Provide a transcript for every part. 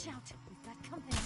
Watch out! We've got company.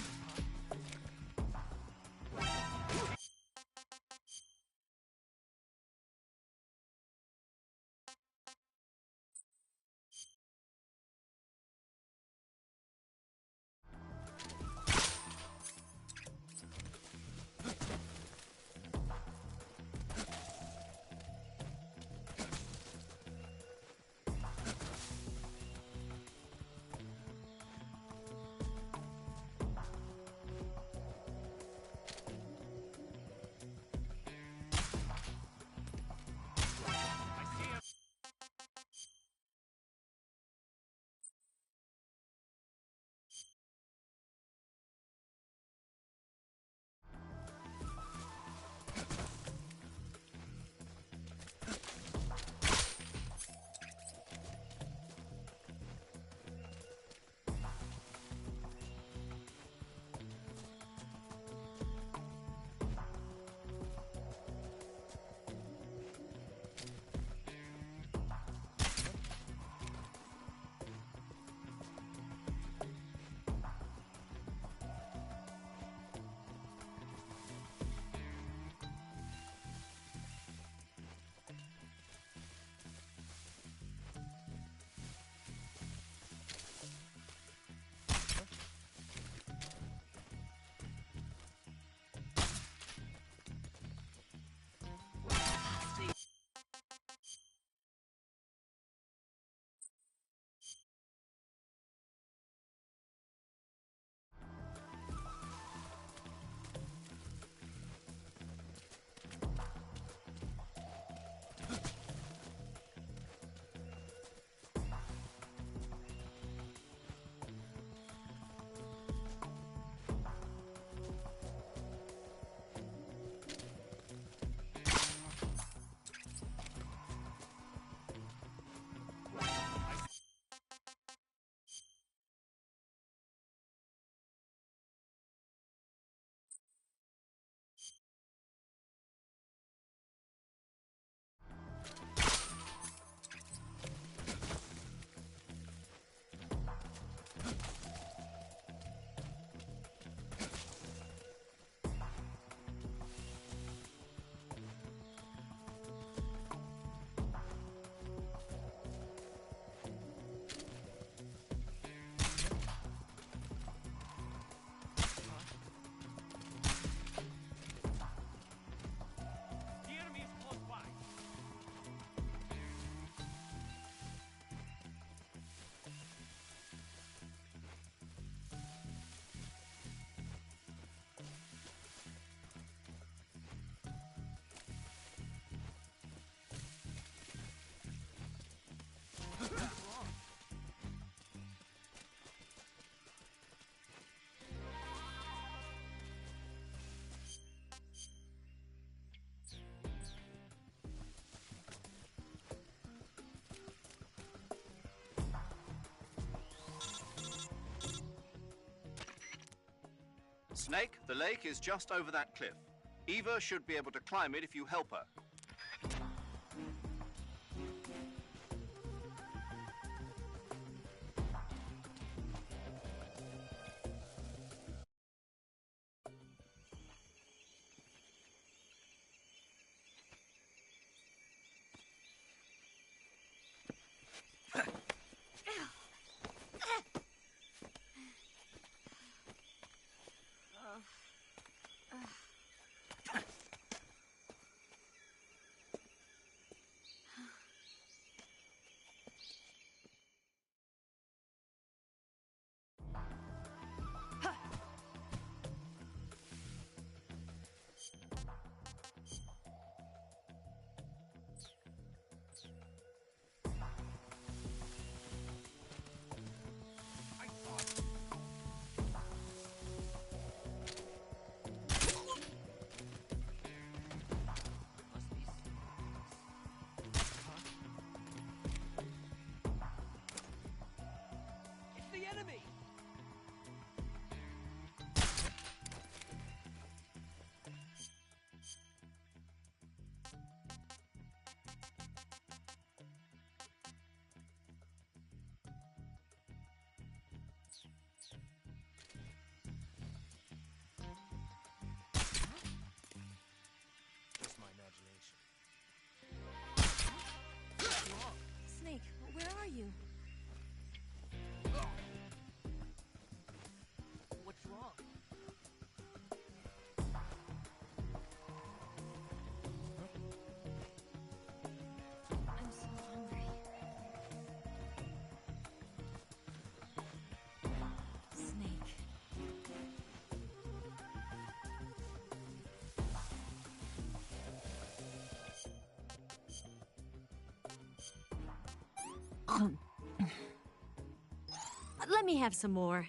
Snake, the lake is just over that cliff. Eva should be able to climb it if you help her. you? What's wrong? I'm so hungry. Snake. Let me have some more.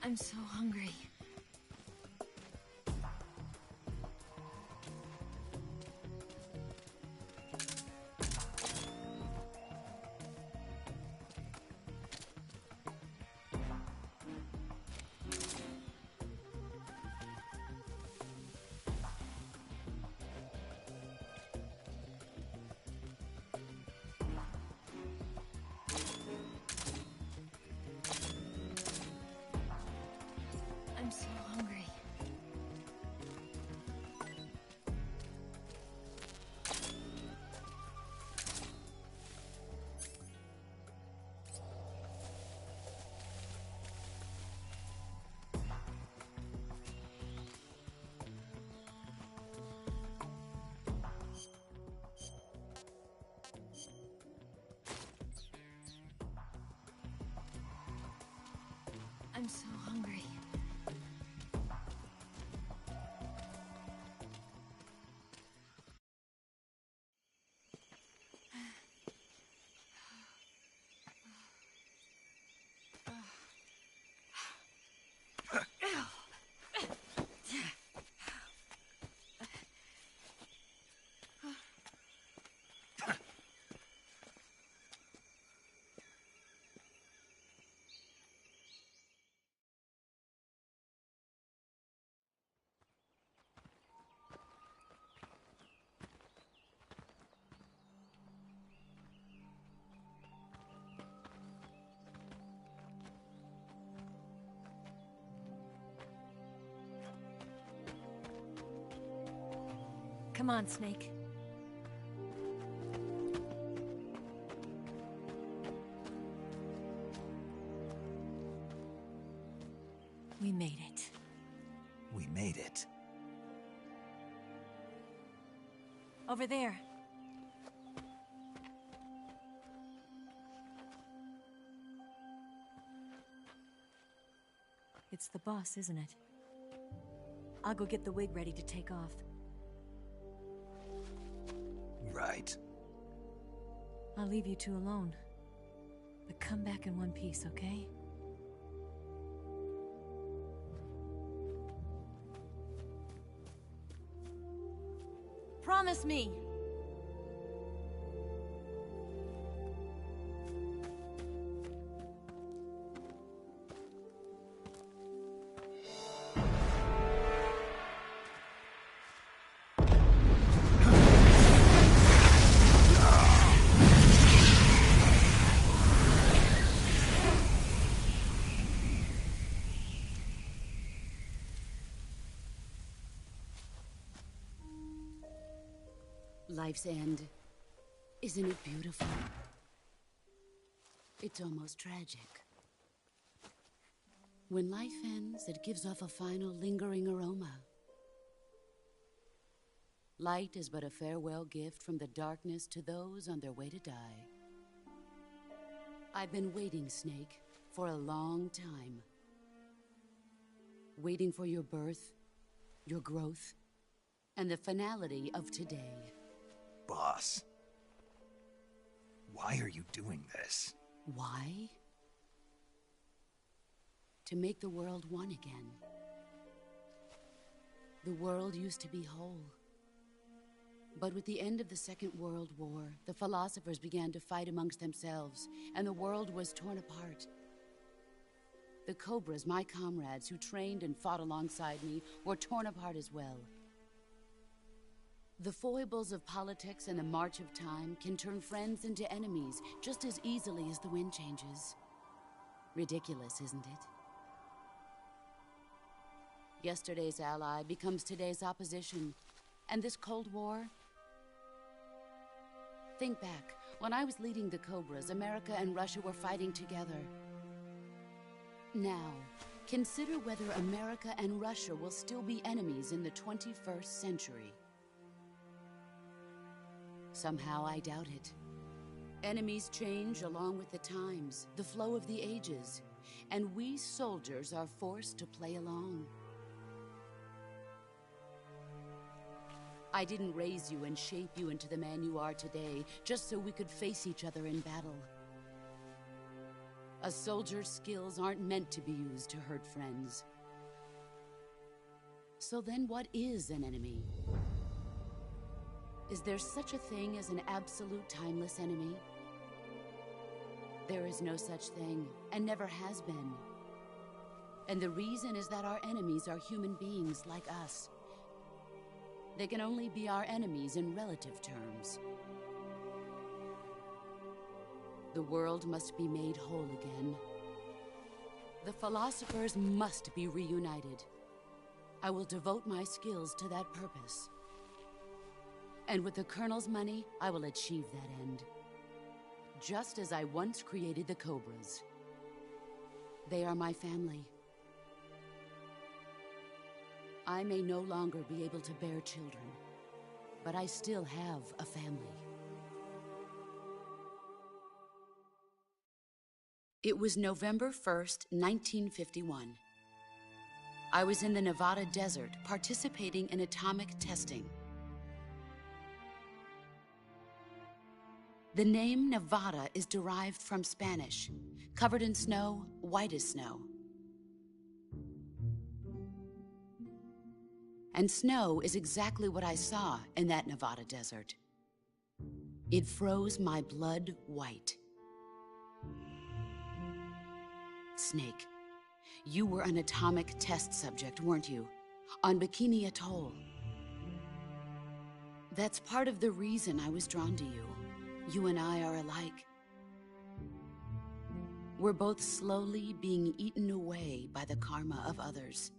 I'm so hungry. I'm so hungry. I'm so hungry. Come on, Snake. We made it. We made it. Over there. It's the boss, isn't it? I'll go get the wig ready to take off. Right. I'll leave you two alone. But come back in one piece, okay? Promise me! Life's end. Isn't it beautiful? It's almost tragic. When life ends, it gives off a final lingering aroma. Light is but a farewell gift from the darkness to those on their way to die. I've been waiting, Snake, for a long time. Waiting for your birth, your growth, and the finality of today. Boss. Why are you doing this? Why? To make the world one again. The world used to be whole. But with the end of the Second World War, the philosophers began to fight amongst themselves, and the world was torn apart. The Cobras, my comrades who trained and fought alongside me, were torn apart as well. The foibles of politics and the march of time can turn friends into enemies just as easily as the wind changes. Ridiculous, isn't it? Yesterday's ally becomes today's opposition, and this Cold War? Think back. When I was leading the Cobras, America and Russia were fighting together. Now, consider whether America and Russia will still be enemies in the 21st century. Somehow I doubt it. Enemies change along with the times, the flow of the ages, and we soldiers are forced to play along. I didn't raise you and shape you into the man you are today just so we could face each other in battle. A soldier's skills aren't meant to be used to hurt friends. So then what is an enemy? Is there such a thing as an absolute timeless enemy? There is no such thing, and never has been. And the reason is that our enemies are human beings like us. They can only be our enemies in relative terms. The world must be made whole again. The philosophers must be reunited. I will devote my skills to that purpose. And with the Colonel's money, I will achieve that end. Just as I once created the Cobras. They are my family. I may no longer be able to bear children, but I still have a family. It was November 1st, 1951. I was in the Nevada desert participating in atomic testing. The name Nevada is derived from Spanish, covered in snow, white as snow. And snow is exactly what I saw in that Nevada desert. It froze my blood white. Snake, you were an atomic test subject, weren't you? On Bikini Atoll. That's part of the reason I was drawn to you. You and I are alike. We're both slowly being eaten away by the karma of others.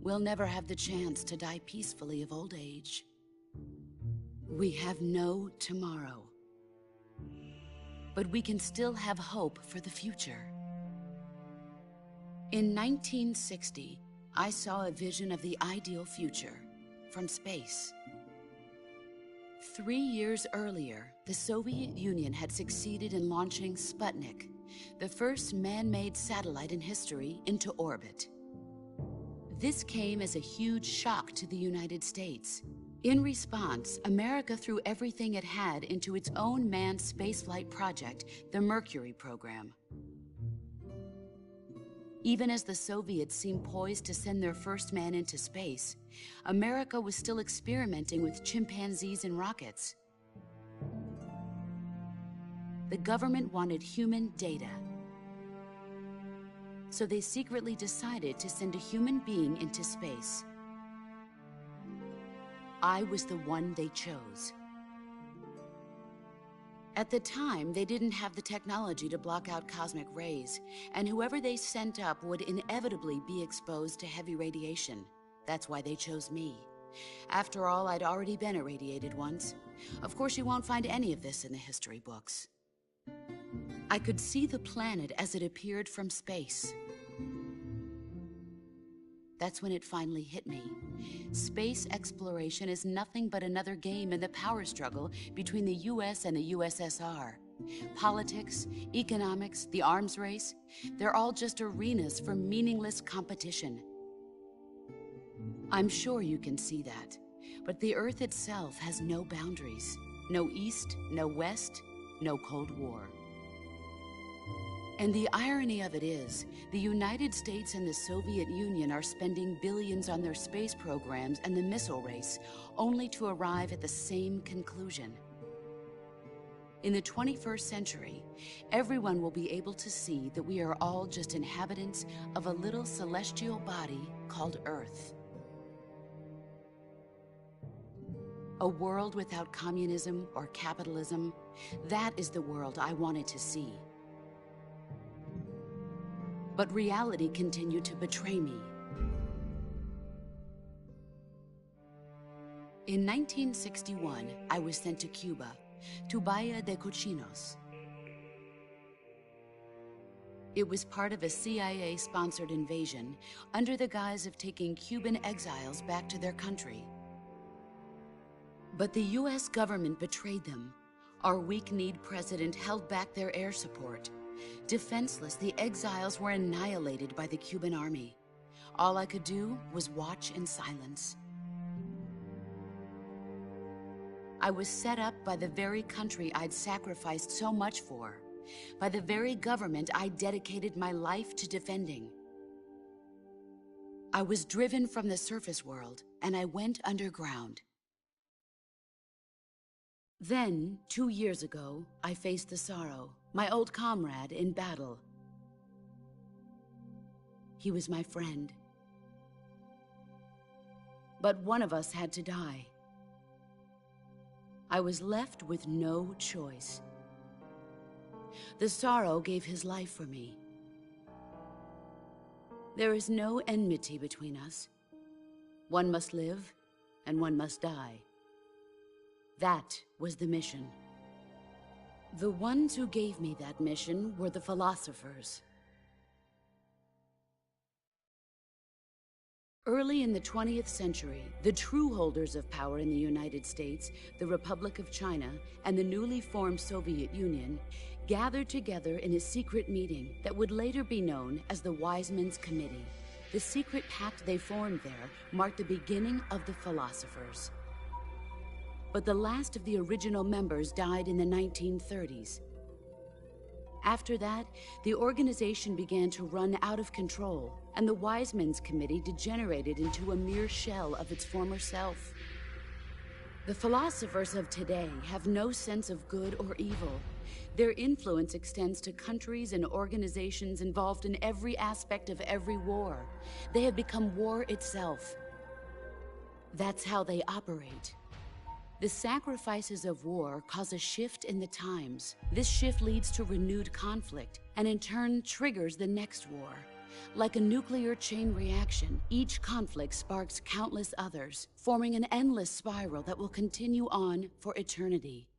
We'll never have the chance to die peacefully of old age. We have no tomorrow. But we can still have hope for the future. In 1960, I saw a vision of the ideal future from space. 3 years earlier, the Soviet Union had succeeded in launching Sputnik, the first man-made satellite in history, into orbit. This came as a huge shock to the United States. In response, America threw everything it had into its own manned spaceflight project, the Mercury program. Even as the Soviets seemed poised to send their first man into space, America was still experimenting with chimpanzees and rockets. The government wanted human data. So they secretly decided to send a human being into space. I was the one they chose. At the time, they didn't have the technology to block out cosmic rays, and whoever they sent up would inevitably be exposed to heavy radiation. That's why they chose me. After all, I'd already been irradiated once. Of course, you won't find any of this in the history books. I could see the planet as it appeared from space. That's when it finally hit me. Space exploration is nothing but another game in the power struggle between the US and the USSR. Politics, economics, the arms race, they're all just arenas for meaningless competition. I'm sure you can see that, but the Earth itself has no boundaries. No East, no West, no Cold War. And the irony of it is, the United States and the Soviet Union are spending billions on their space programs and the missile race, only to arrive at the same conclusion. In the 21st century, everyone will be able to see that we are all just inhabitants of a little celestial body called Earth. A world without communism or capitalism, that is the world I wanted to see. But reality continued to betray me. In 1961, I was sent to Cuba, to Bahia de Cochinos. It was part of a CIA-sponsored invasion under the guise of taking Cuban exiles back to their country. But the US government betrayed them. Our weak-kneed president held back their air support. Defenseless, the exiles were annihilated by the Cuban army. All I could do was watch in silence. I was set up by the very country I'd sacrificed so much for, by the very government I dedicated my life to defending. I was driven from the surface world, and I went underground. Then, 2 years ago, I faced the Sorrow, my old comrade in battle. He was my friend. But one of us had to die. I was left with no choice. The Sorrow gave his life for me. There is no enmity between us. One must live, and one must die. That was the mission. The ones who gave me that mission were the philosophers. Early in the 20th century, the true holders of power in the United States, the Republic of China, and the newly formed Soviet Union gathered together in a secret meeting that would later be known as the Wiseman's Committee. The secret pact they formed there marked the beginning of the philosophers. But the last of the original members died in the 1930s. After that, the organization began to run out of control, and the Wiseman's Committee degenerated into a mere shell of its former self. The philosophers of today have no sense of good or evil. Their influence extends to countries and organizations involved in every aspect of every war. They have become war itself. That's how they operate. The sacrifices of war cause a shift in the times. This shift leads to renewed conflict, and in turn triggers the next war. Like a nuclear chain reaction, each conflict sparks countless others, forming an endless spiral that will continue on for eternity.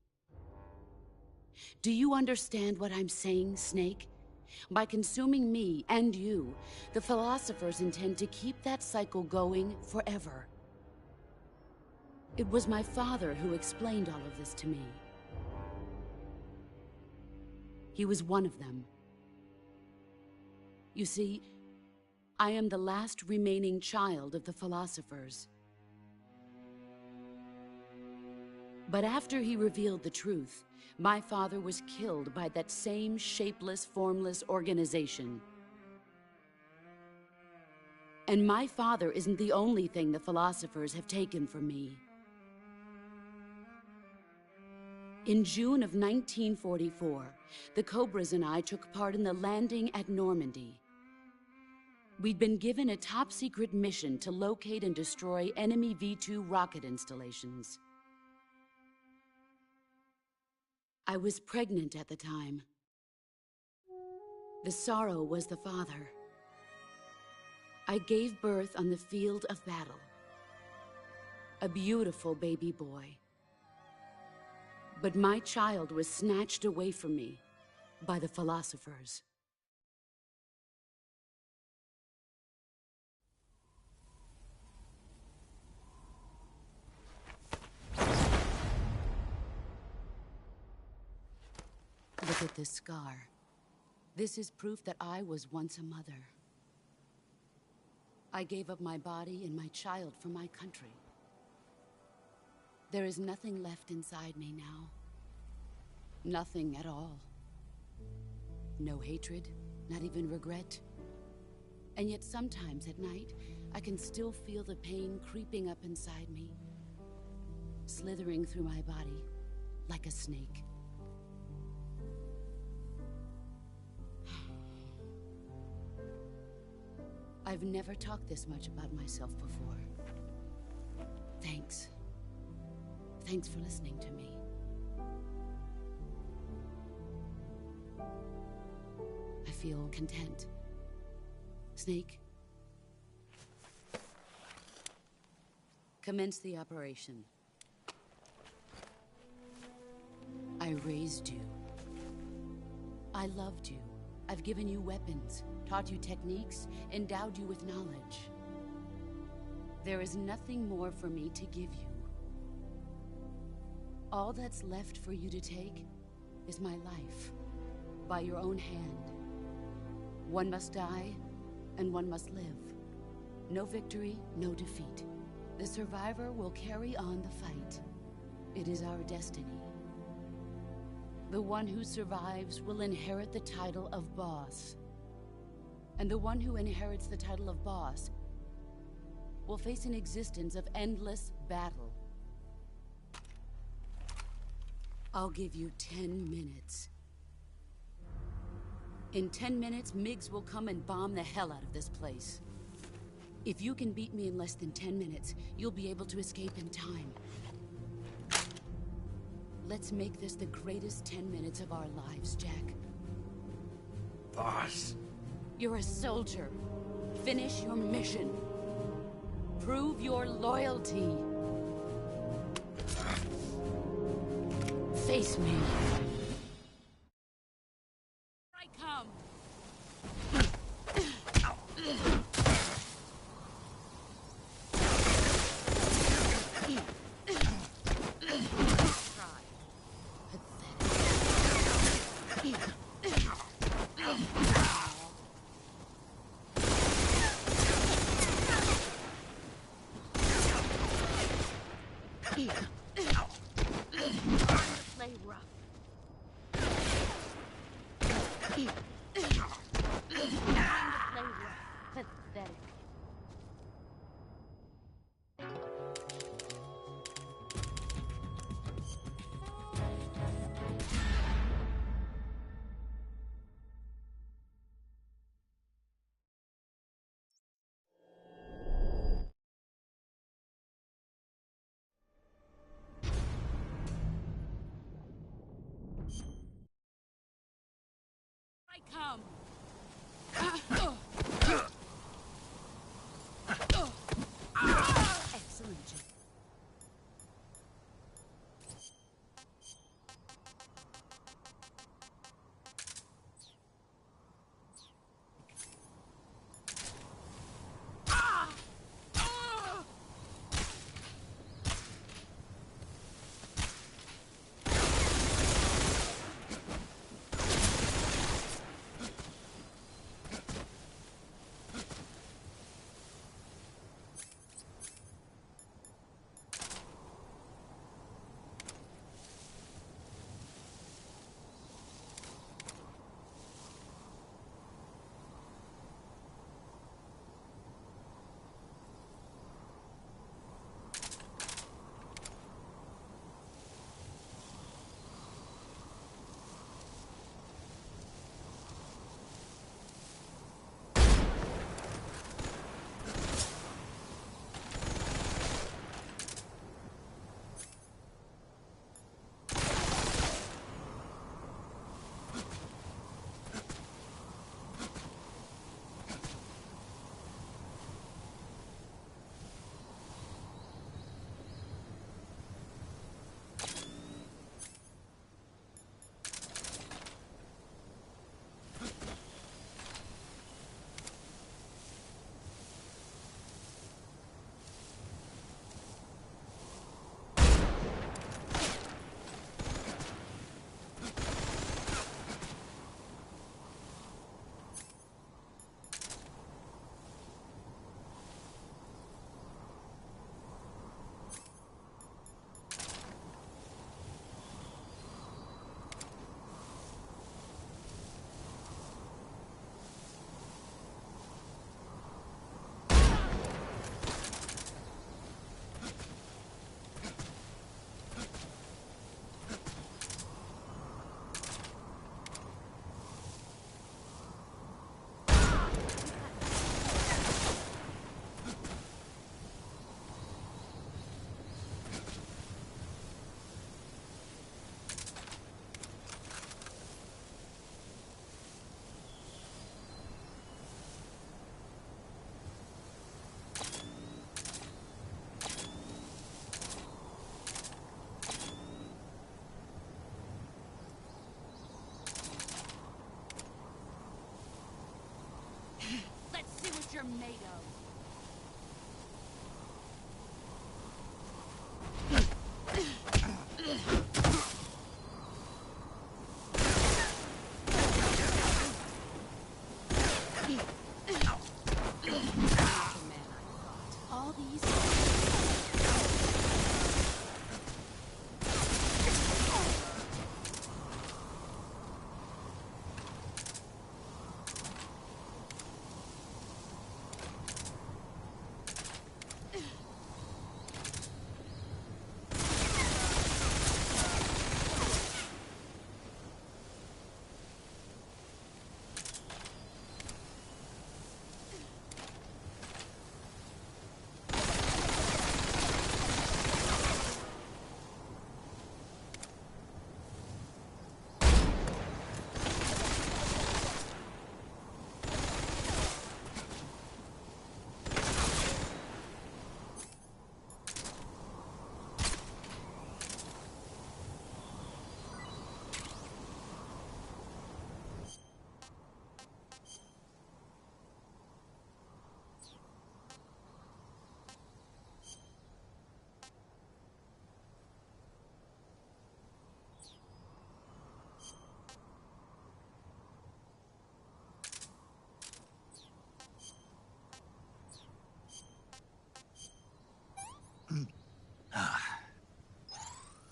Do you understand what I'm saying, Snake? By consuming me and you, the philosophers intend to keep that cycle going forever. It was my father who explained all of this to me. He was one of them. You see, I am the last remaining child of the philosophers. But after he revealed the truth, my father was killed by that same shapeless, formless organization. And my father isn't the only thing the philosophers have taken from me. In June of 1944, the Cobras and I took part in the landing at Normandy. We'd been given a top-secret mission to locate and destroy enemy V-2 rocket installations. I was pregnant at the time. The Sorrow was the father. I gave birth on the field of battle. A beautiful baby boy. But my child was snatched away from me by the philosophers. Look at this scar. This is proof that I was once a mother. I gave up my body and my child for my country. There is nothing left inside me now. Nothing at all. No hatred, not even regret. And yet sometimes at night, I can still feel the pain creeping up inside me, slithering through my body like a snake. I've never talked this much about myself before. Thanks. Thanks for listening to me. I feel content. Snake? Commence the operation. I raised you. I loved you. I've given you weapons, taught you techniques, endowed you with knowledge. There is nothing more for me to give you. All that's left for you to take is my life, by your own hand. One must die, and one must live. No victory, no defeat. The survivor will carry on the fight. It is our destiny. The one who survives will inherit the title of boss. And the one who inherits the title of boss will face an existence of endless battle. I'll give you 10 minutes. In 10 minutes, Migs will come and bomb the hell out of this place. If you can beat me in less than 10 minutes, you'll be able to escape in time. Let's make this the greatest 10 minutes of our lives, Jack. Boss. You're a soldier. Finish your mission. Prove your loyalty. Face me. I come. Play rough. Pathetic. I come. Excellent, Jack. You're made of. All these.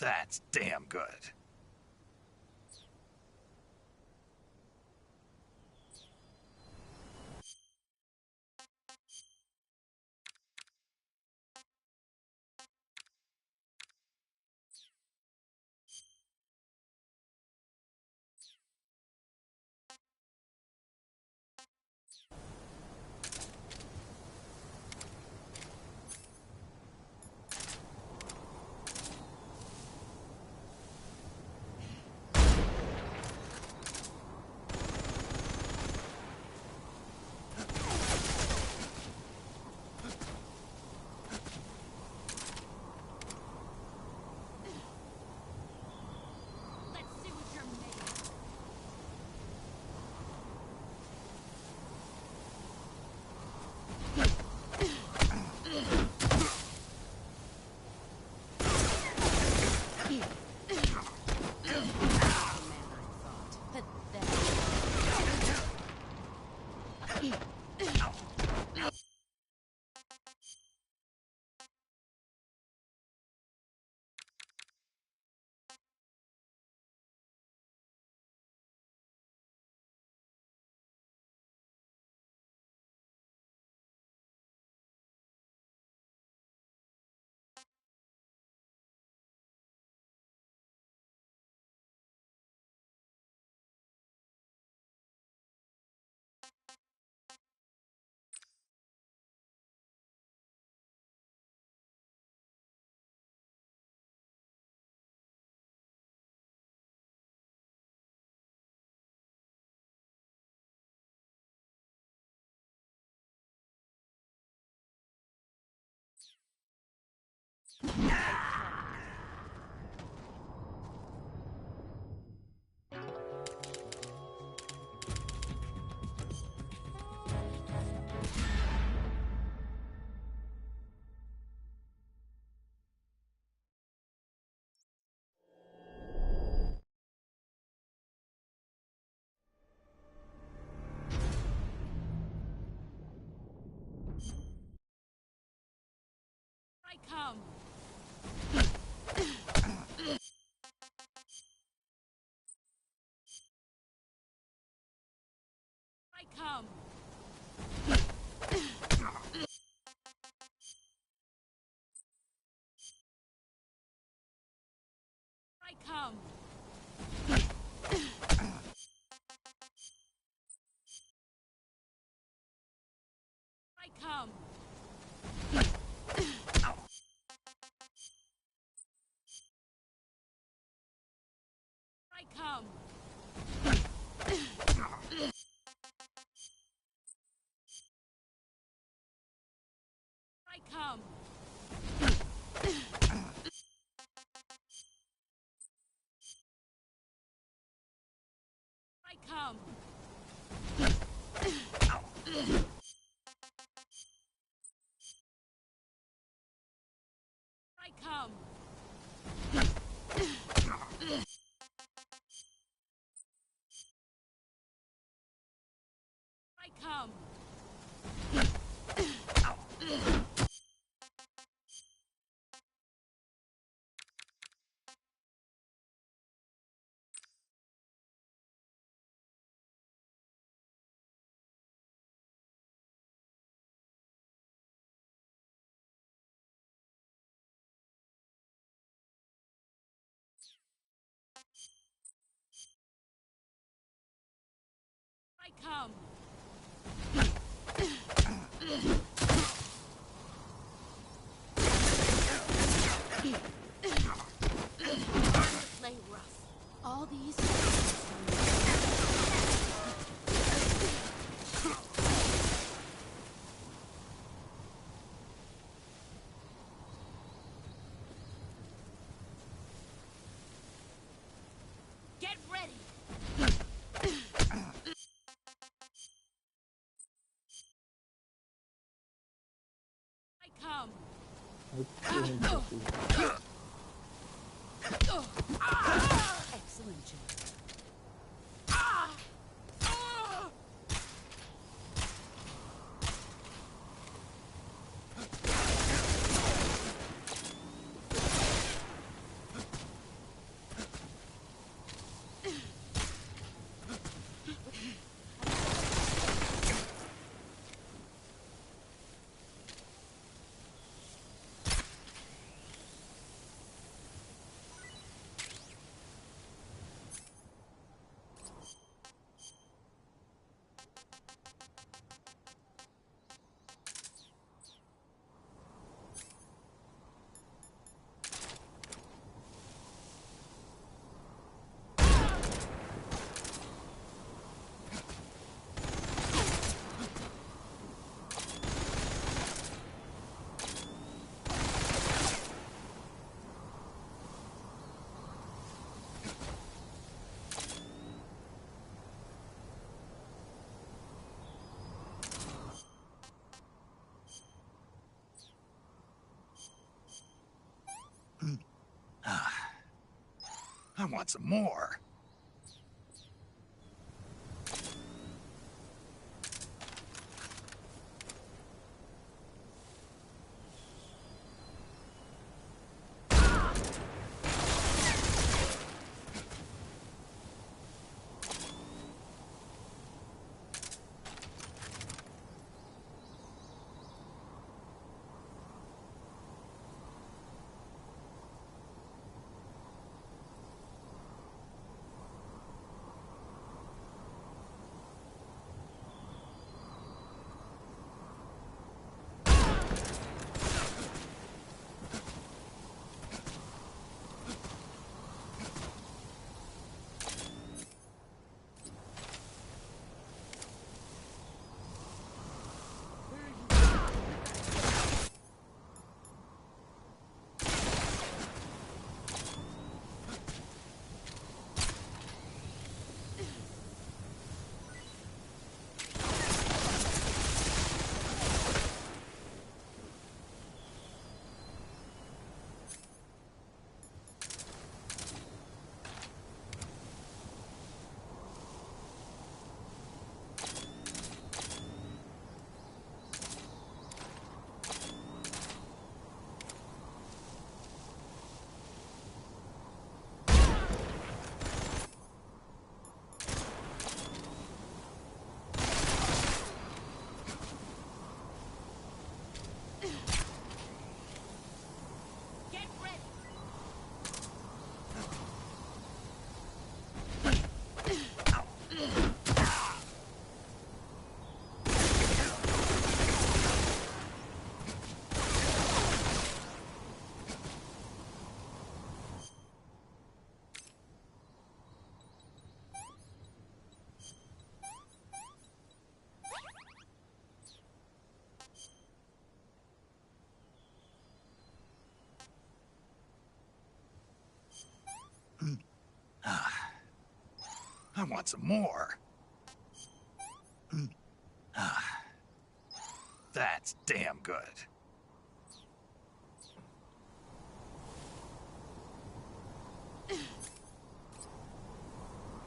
That's damn good. I come. I come. I come. I come. I come. I come. I come. I come. I come. I come. Play rough. All these. Get ready. I come. Excellent job. I want some more. I want some more. That's damn good.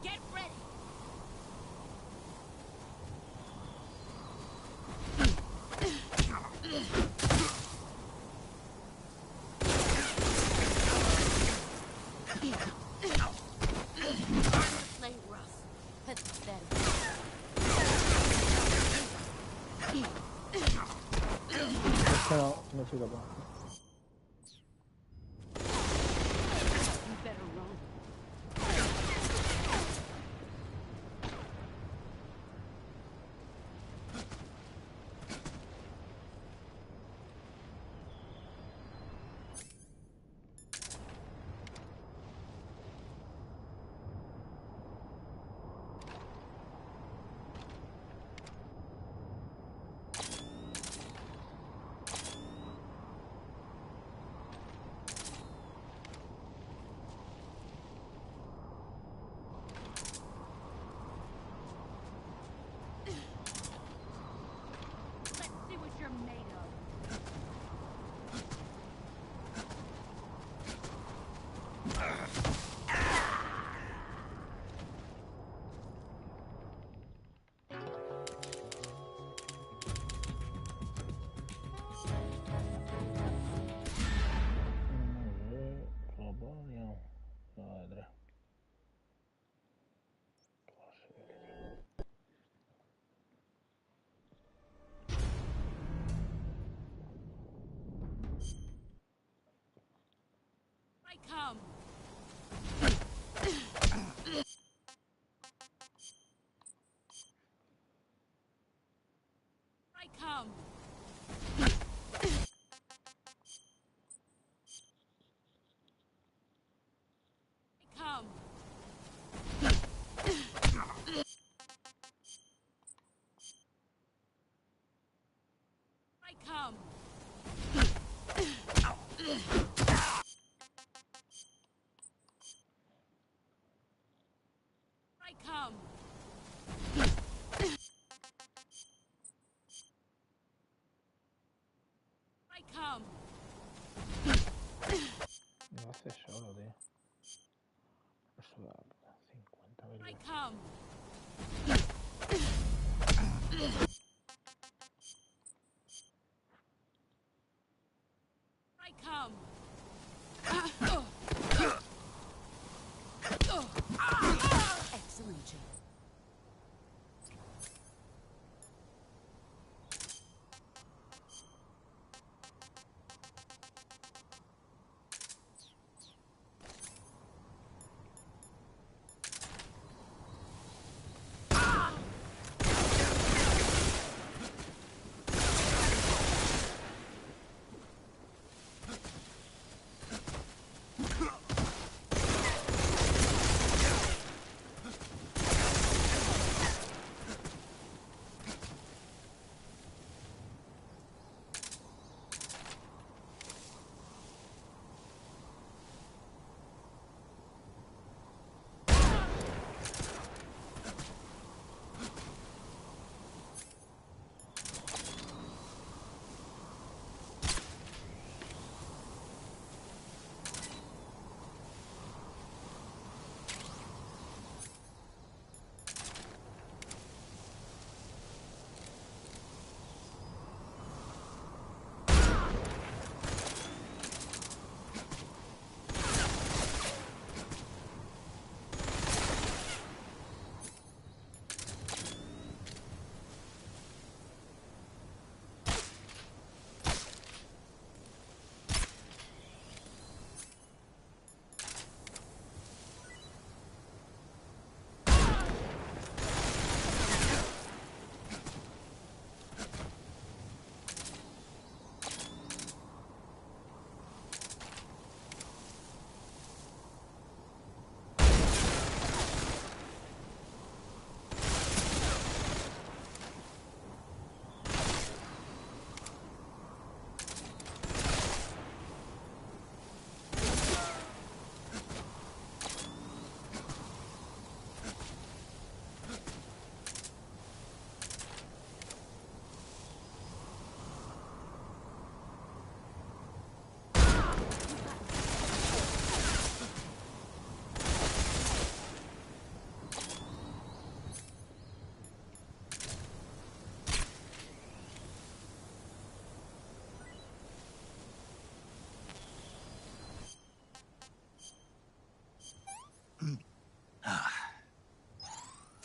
Get ready! Play rough. Pathetic. No siga pa. You better run. Come. I come. I come. I come. I come. I come. Lo hace solo, tío. sudarla. 50.000 I veces. come. I come. Excellent job.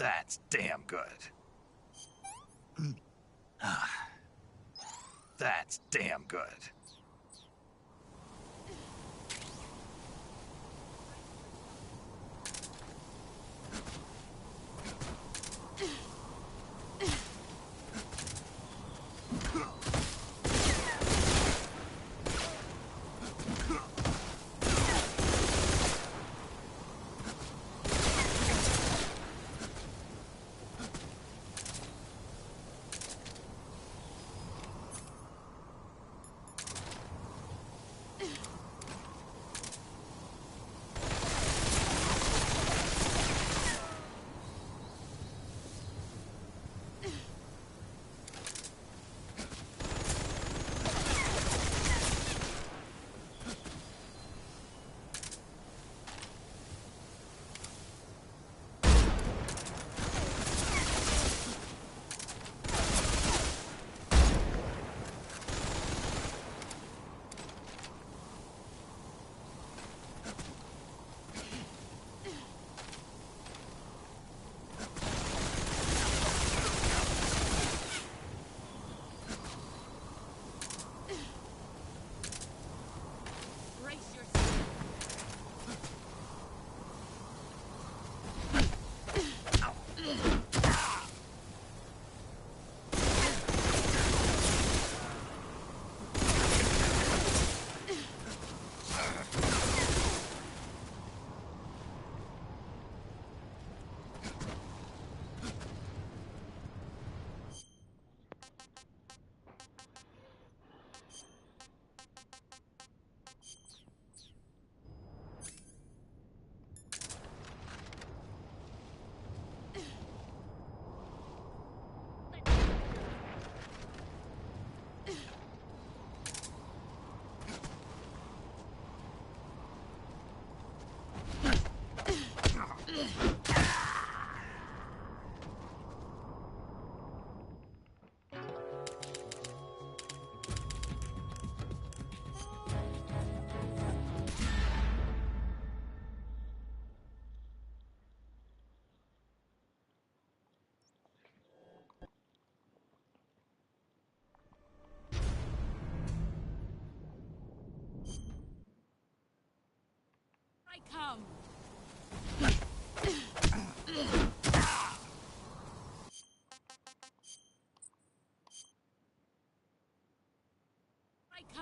That's damn good. That's damn good.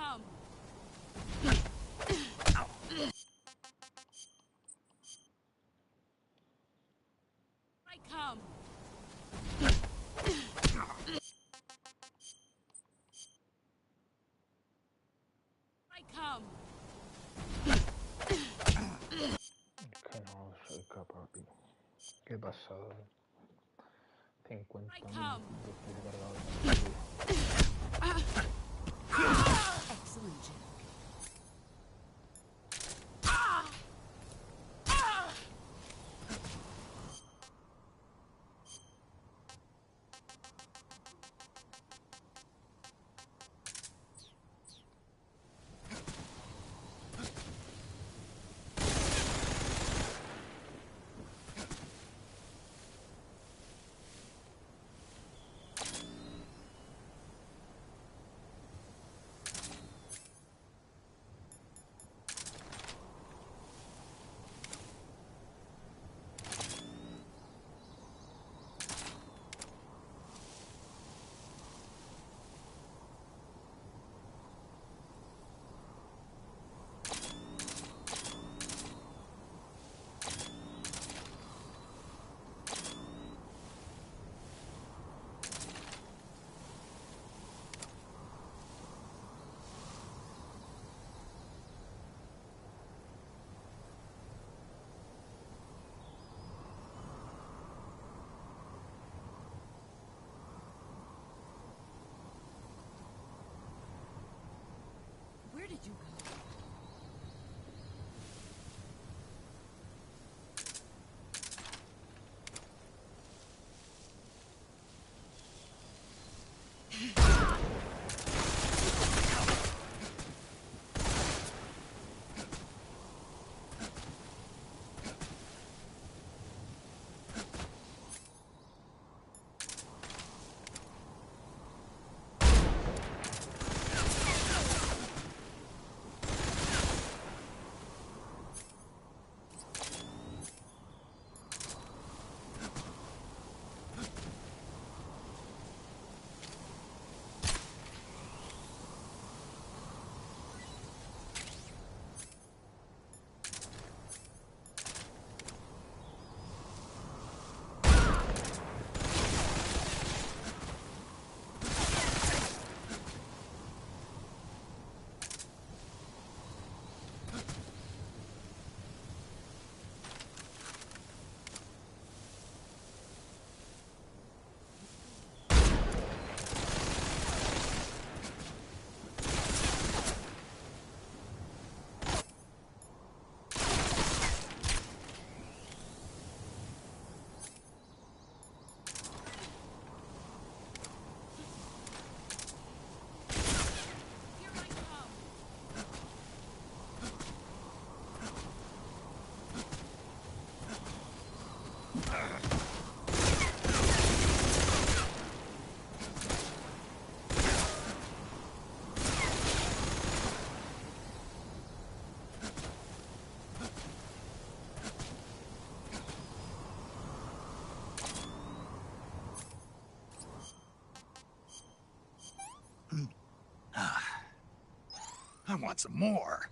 come. I come. I come. Que no soy capaz, tío. Qué pasada. 50 I come. estoy cargado de partida. Excellent, Jack. Where did you go? Here I come. I want some more.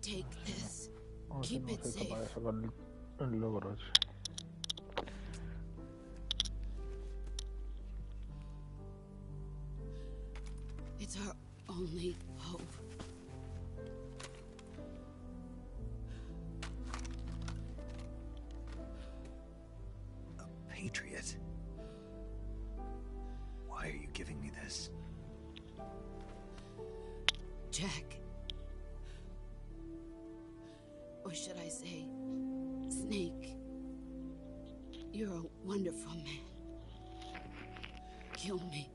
Take this. Vamos a ver si Keep no it soy safe. capaz de sacar el logro ese. It's our only hope. A patriot? Why are you giving me this? Jack. Or should I say, Snake. You're a wonderful man. Kill me.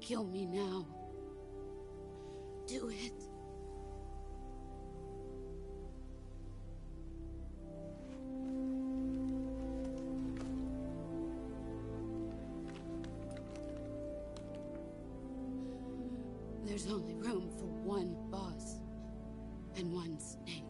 Kill me now. Do it. There's only room for one boss and one snake.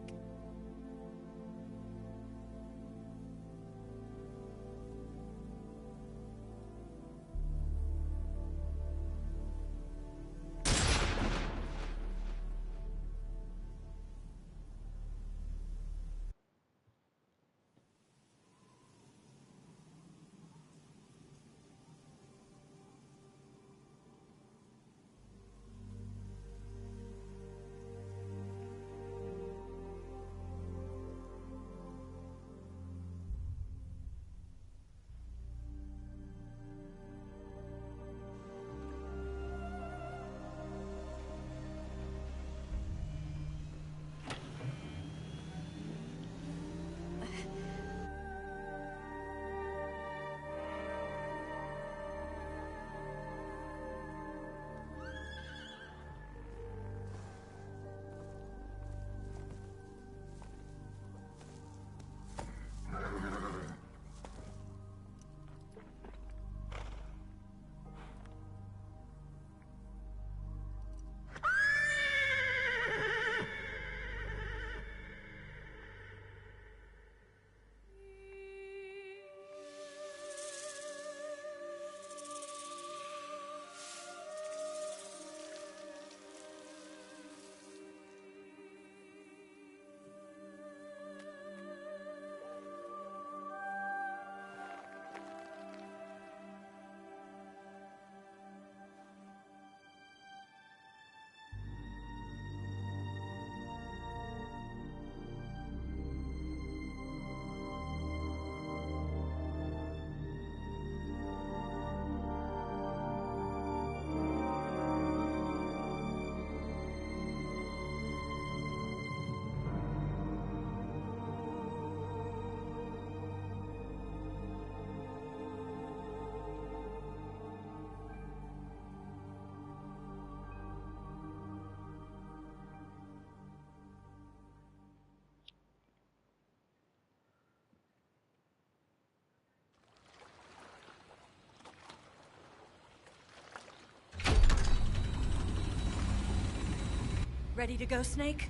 Ready to go, Snake?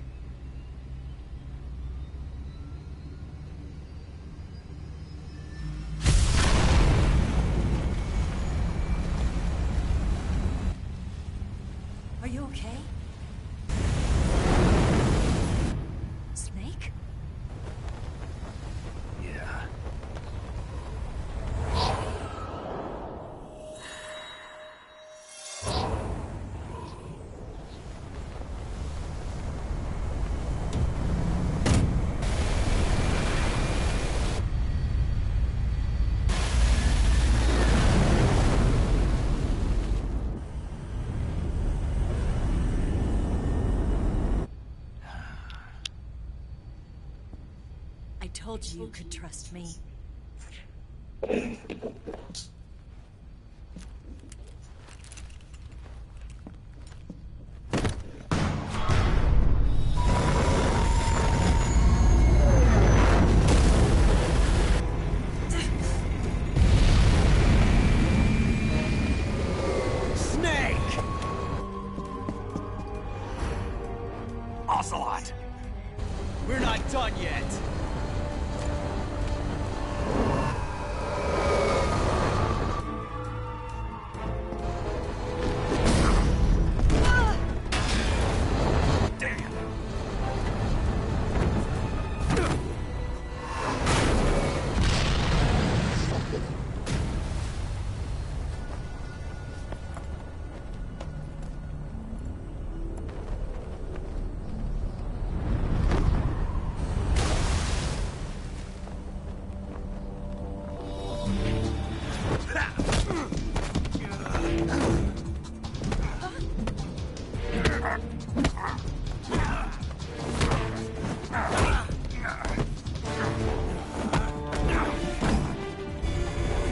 Are Are you okay? Snake? Yeah. I told you you could trust me. Snake! Ocelot! We're not done yet.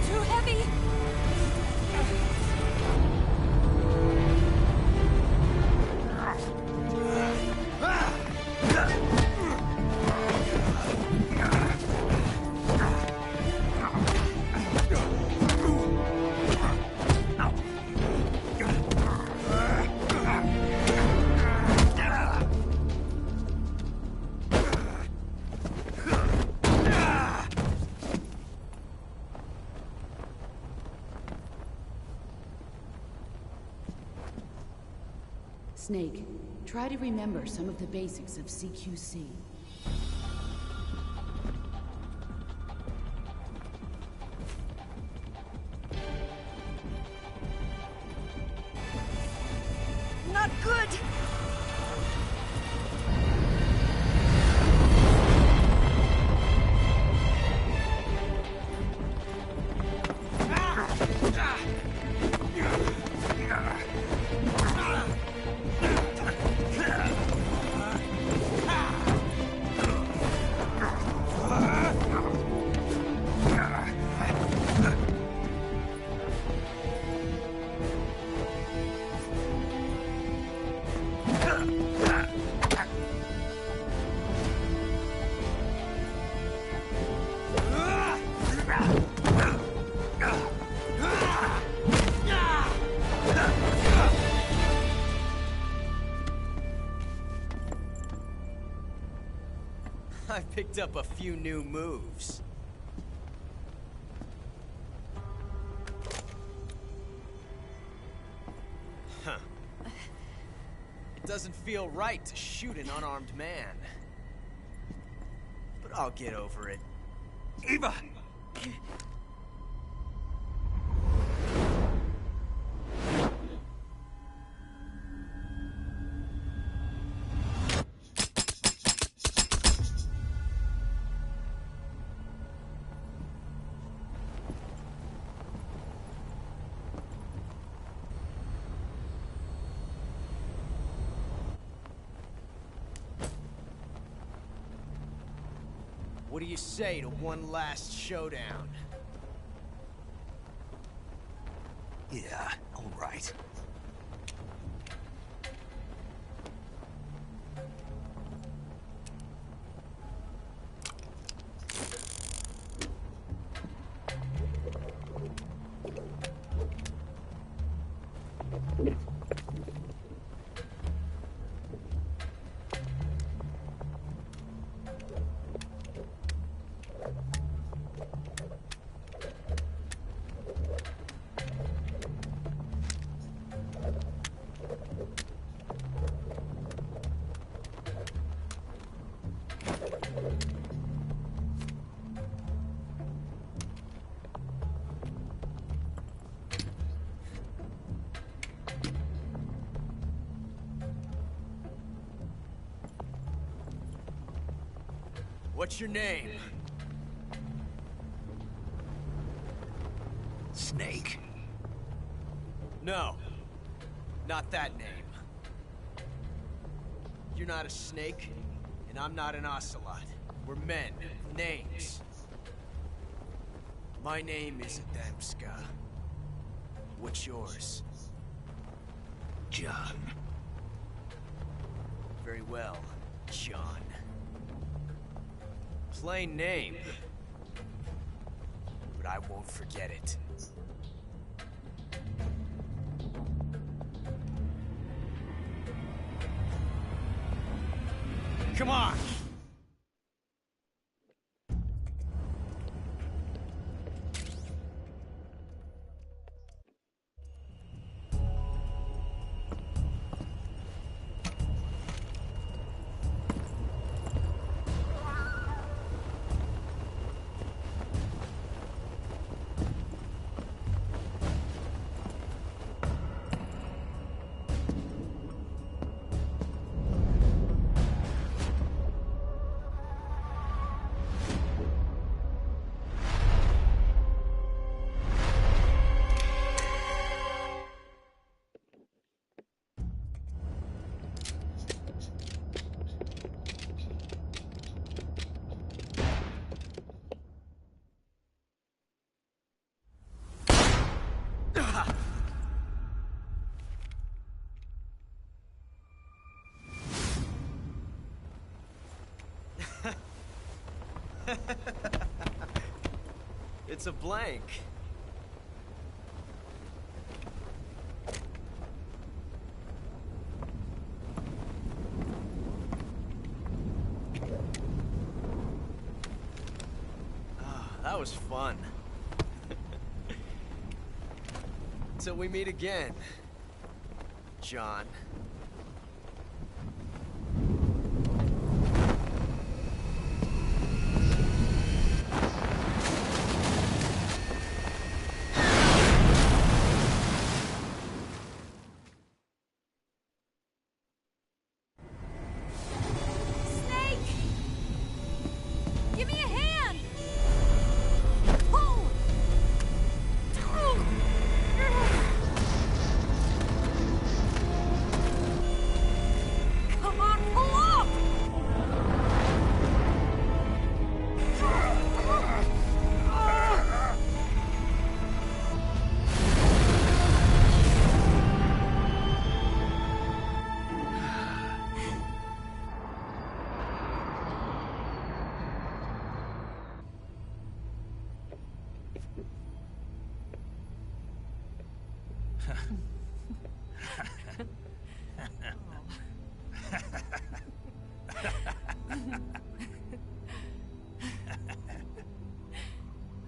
Too heavy! Snake, try to remember some of the basics of CQC. Not good! I picked up a few new moves. Huh. It doesn't feel right to shoot an unarmed man. But I'll get over it. Eva! What do you say to one last showdown? Yeah, all right. What's your name? Snake. No. Not that name. You're not a snake, and I'm not an ocelot. We're men with names. My name is Adamska. What's yours? John. Very well, John. Plain name. But I won't forget it. Come on! It's a blank. That was fun. Till we meet again, John.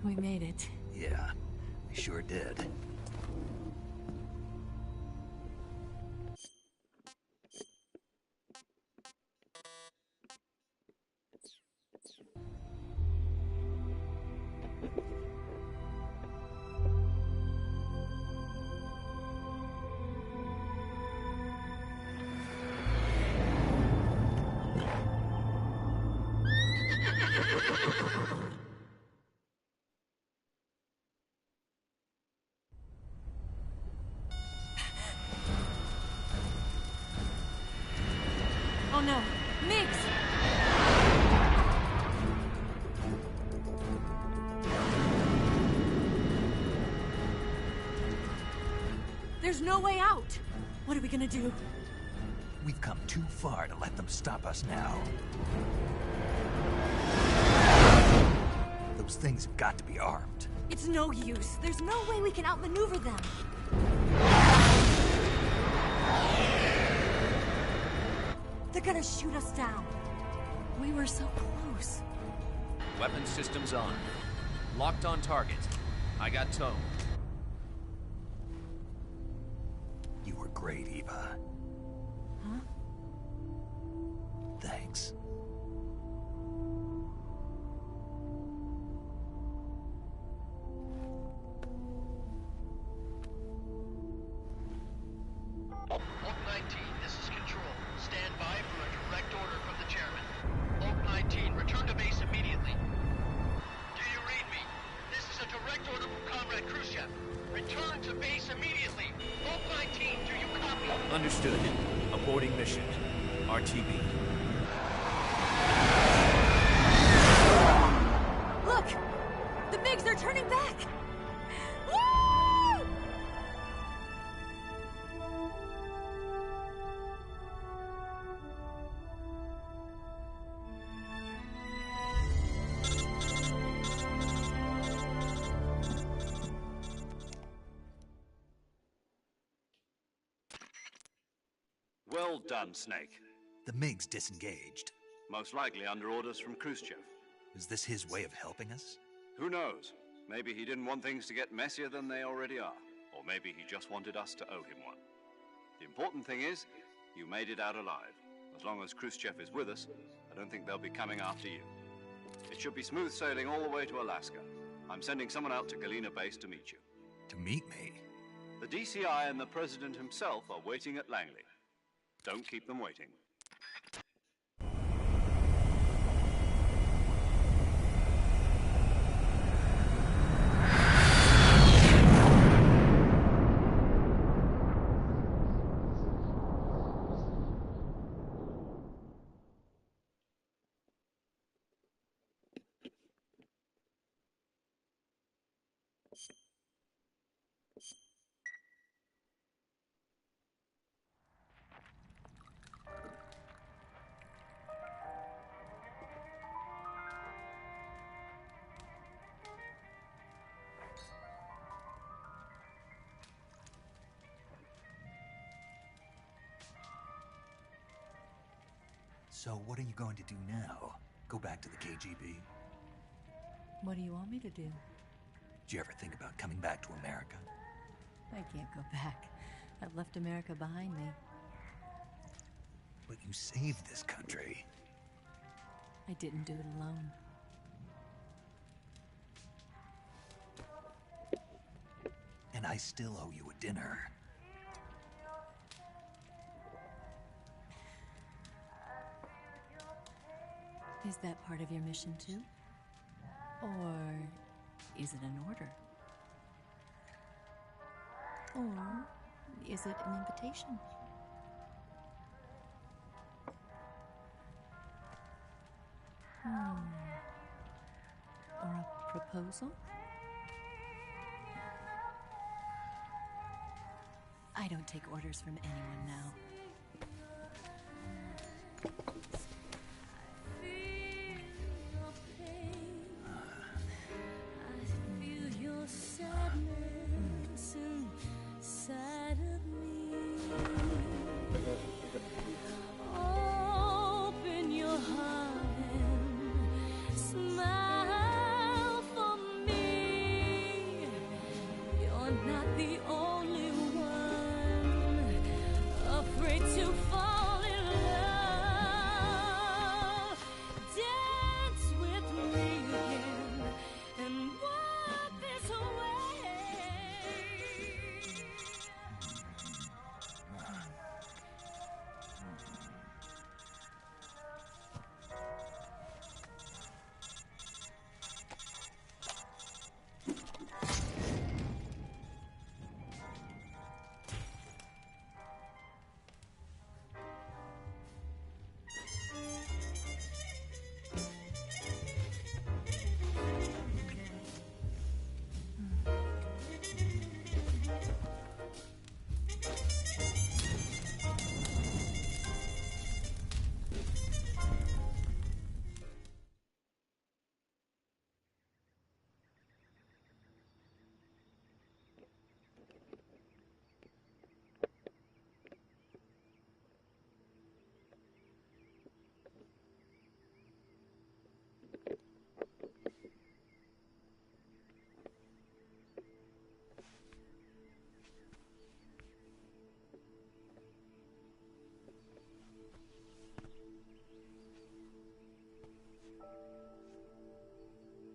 We made it. Yeah, we sure did. Oh no, Miggs! There's no way out! What are we gonna do? We've come too far to let them stop us now. Those things have got to be armed. It's no use. There's no way we can outmaneuver them. They're gonna shoot us down. We were so close. Weapon systems on. Locked on target. I got tow. You were great, Eva. Huh? Thanks. Oak 19, this is Control. Stand by for a direct order from the chairman. Oak 19, return to base Understood. Aborting mission. RTB. Look! The MiGs are turning back! Woo! Well done, Snake. The MiGs disengaged. Most likely under orders from Khrushchev. Is this his way of helping us? Who knows? Maybe he didn't want things to get messier than they already are. Or maybe he just wanted us to owe him one. The important thing is, you made it out alive. As long as Khrushchev is with us, I don't think they'll be coming after you. It should be smooth sailing all the way to Alaska. I'm sending someone out to Galena Base to meet you. To meet me? The DCI and the President himself are waiting at Langley. Don't keep them waiting. So what are you going to do now? Go back to the KGB? What do you want me to do? Did you ever think about coming back to America? I can't go back. I've left America behind me. But you saved this country. I didn't do it alone. And I still owe you a dinner. Is that part of your mission too? Or is it an order? Or is it an invitation? Or a proposal? I don't take orders from anyone now.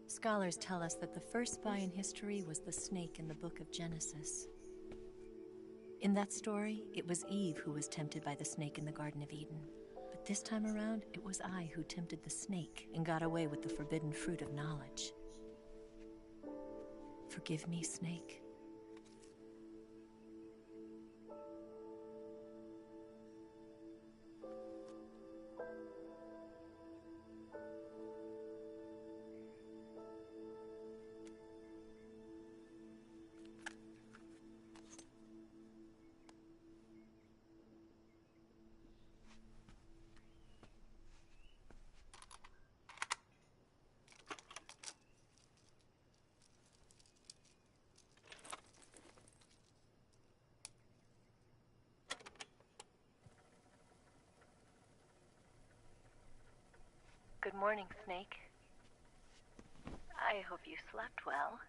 Scholars tell us that the first spy in history was the snake in the book of Genesis. In that story, it was Eve who was tempted by the snake in the Garden of Eden. But this time around, it was I who tempted the snake and got away with the forbidden fruit of knowledge. Forgive me, Snake. Good morning, Snake. I hope you slept well.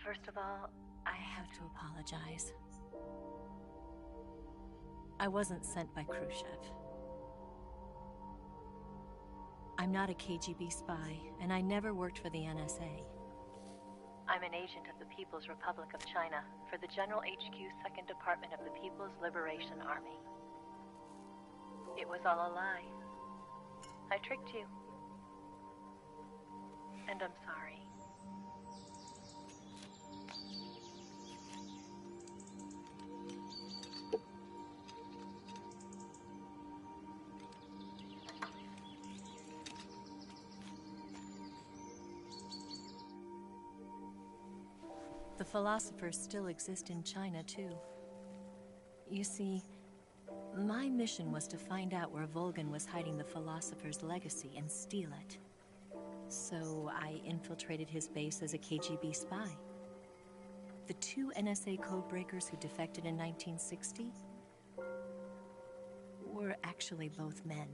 First of all, I have to apologize. I wasn't sent by Khrushchev. I'm not a KGB spy, and I never worked for the NSA. I'm an agent of the People's Republic of China for the General HQ 2nd Department of the People's Liberation Army. It was all a lie. I tricked you. And I'm sorry. The philosophers still exist in China, too. You see, my mission was to find out where Volgin was hiding the philosopher's legacy and steal it. So I infiltrated his base as a KGB spy. The 2 NSA codebreakers who defected in 1960 were actually both men.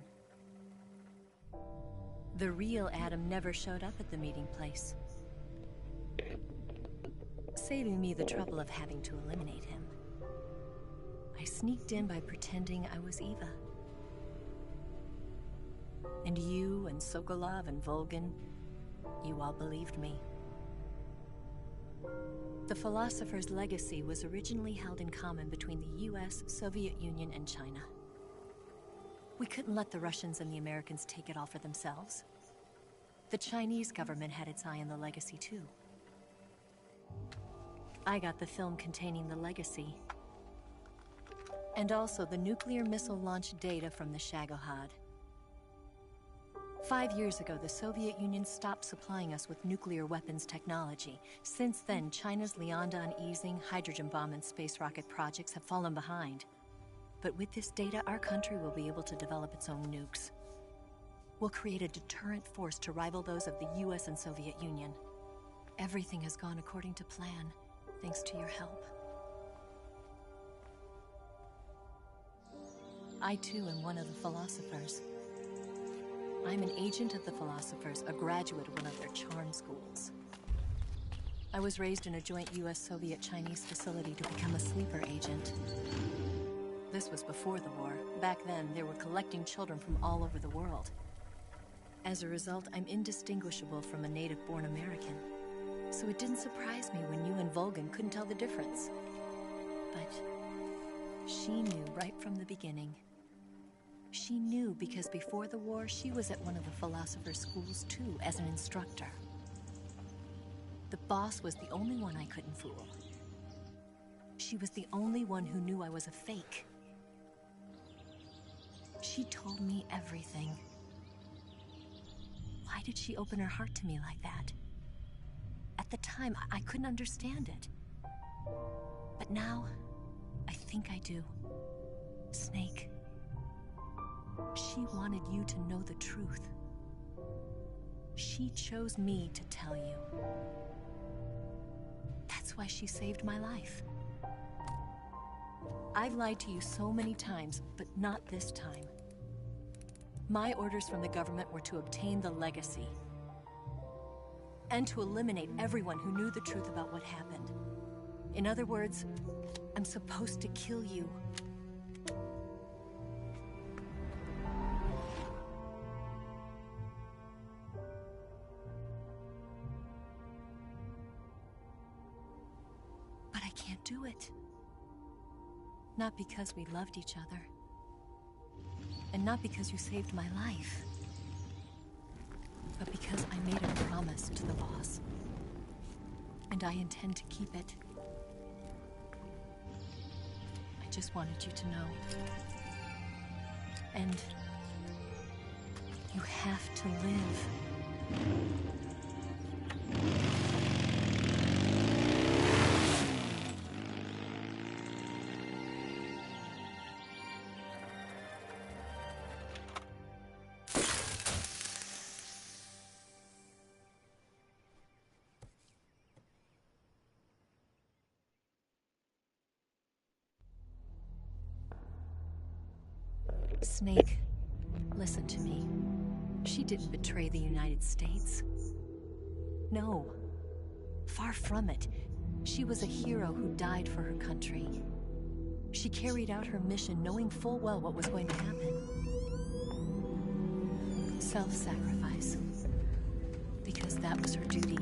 The real Adam never showed up at the meeting place, saving me the trouble of having to eliminate him. I sneaked in by pretending I was Eva. And you and Sokolov and Volgin, you all believed me. The philosopher's legacy was originally held in common between the US, Soviet Union, and China. We couldn't let the Russians and the Americans take it all for themselves. The Chinese government had its eye on the legacy, too. I got the film containing the legacy, and also the nuclear missile launch data from the Shagohod. 5 years ago, the Soviet Union stopped supplying us with nuclear weapons technology. Since then, China's Liaodong easing, hydrogen bomb, and space rocket projects have fallen behind. But with this data, our country will be able to develop its own nukes. We'll create a deterrent force to rival those of the US and Soviet Union. Everything has gone according to plan, thanks to your help. I too am one of the philosophers. I'm an agent of the philosophers, a graduate of one of their charm schools. I was raised in a joint US-Soviet-Chinese facility to become a sleeper agent. This was before the war. Back then, they were collecting children from all over the world. As a result, I'm indistinguishable from a native-born American. So it didn't surprise me when you and Volgin couldn't tell the difference. But she knew right from the beginning. She knew because before the war, she was at one of the philosopher's schools too, as an instructor. The boss was the only one I couldn't fool. She was the only one who knew I was a fake. She told me everything. Why did she open her heart to me like that? At the time, I couldn't understand it. But now, I think I do. Snake. She wanted you to know the truth. She chose me to tell you. That's why she saved my life. I've lied to you so many times, but not this time. My orders from the government were to obtain the legacy and to eliminate everyone who knew the truth about what happened. In other words, I'm supposed to kill you. But I can't do it. Not because we loved each other. And not because you saved my life. But because I made a promise to the boss. And I intend to keep it. I just wanted you to know. And you have to live. Snake, Listen to me. She didn't betray the United States. No. Far from it. She was a hero who died for her country. She carried out her mission knowing full well what was going to happen. Self-sacrifice. Because that was her duty.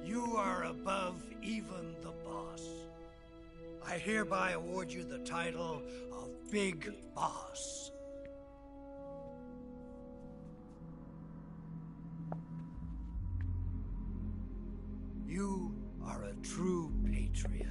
You are above even the boss. I hereby award you the title of Big Boss. You are a true patriot.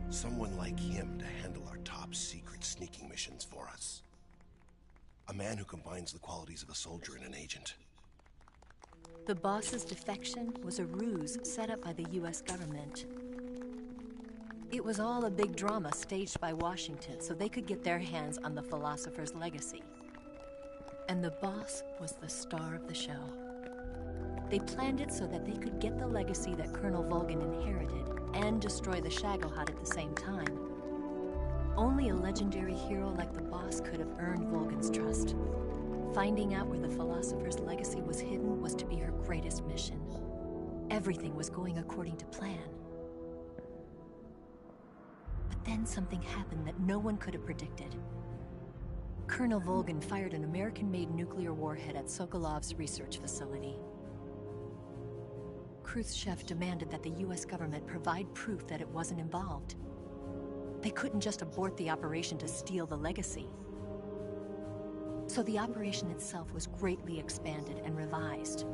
Someone like him to handle our top secret sneaking missions for us. A man who combines the qualities of a soldier and an agent. The boss's defection was a ruse set up by the US government. It was all a big drama staged by Washington so they could get their hands on the philosopher's legacy. And the boss was the star of the show. They planned it so that they could get the legacy that Colonel Volgin inherited and destroy the Shagohod at the same time. Only a legendary hero like the boss could have earned Volgin's trust. Finding out where the philosopher's legacy was hidden was to be her greatest mission. Everything was going according to plan. But then something happened that no one could have predicted. Colonel Volgin fired an American-made nuclear warhead at Sokolov's research facility. Khrushchev demanded that the US government provide proof that it wasn't involved. They couldn't just abort the operation to steal the legacy. So the operation itself was greatly expanded and revised.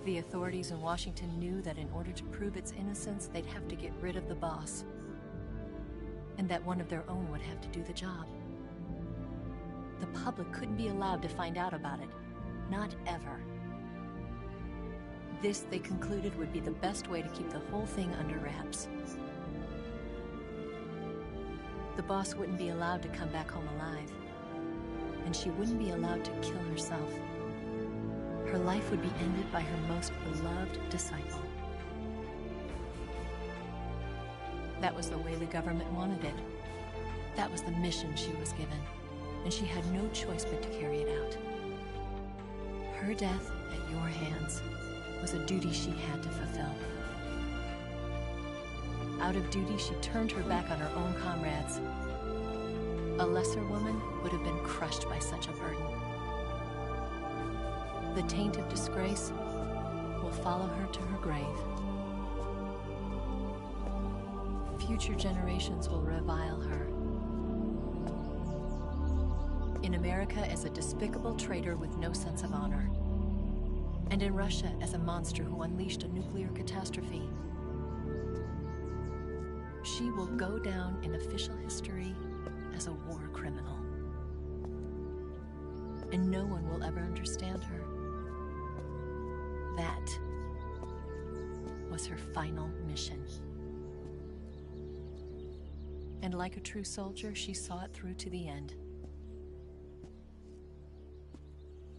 The authorities in Washington knew that in order to prove its innocence, they'd have to get rid of the boss. And that one of their own would have to do the job. The public couldn't be allowed to find out about it. Not ever. This, they concluded, would be the best way to keep the whole thing under wraps. The boss wouldn't be allowed to come back home alive. And she wouldn't be allowed to kill herself. Her life would be ended by her most beloved disciple. That was the way the government wanted it. That was the mission she was given. And she had no choice but to carry it out. Her death at your hands was a duty she had to fulfill. Out of duty, she turned her back on her own comrades. A lesser woman would have been crushed by such a burden. The taint of disgrace will follow her to her grave. Future generations will revile her. In America as a despicable traitor with no sense of honor. And in Russia as a monster who unleashed a nuclear catastrophe. She will go down in official history as a war criminal. And no one will ever understand her. That was her final mission. And like a true soldier, she saw it through to the end.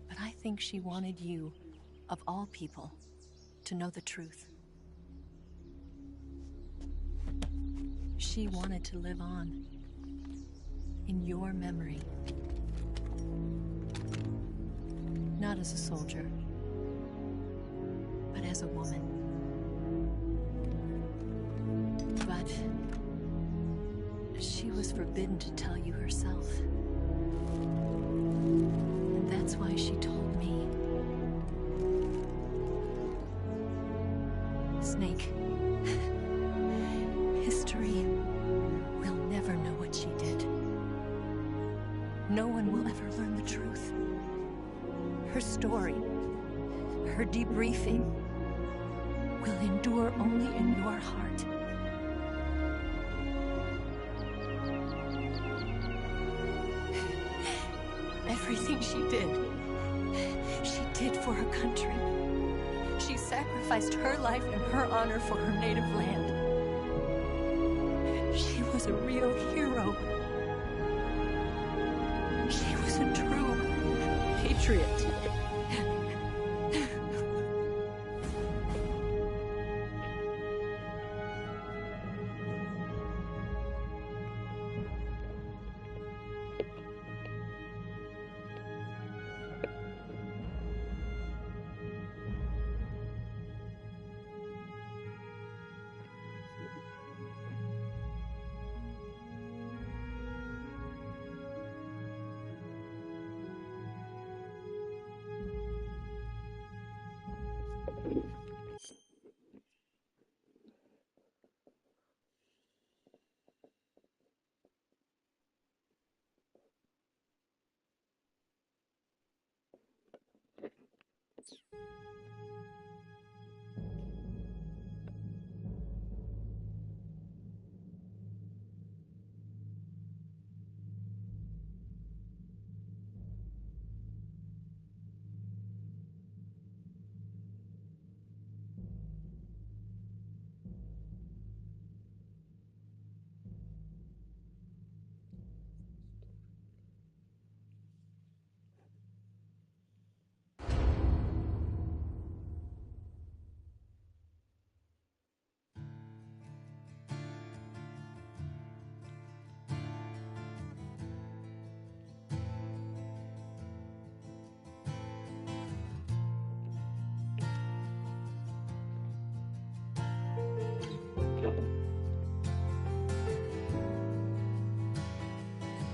But I think she wanted you of all people, to know the truth. She wanted to live on, in your memory. Not as a soldier, but as a woman. But she was forbidden to tell you herself. And that's why she told me. Snake, history will never know what she did. No one will ever learn the truth. Her story, her debriefing, will endure only in your heart. Everything she did for her country. She sacrificed her life and her honor for her native land. She was a real hero. She was a true patriot.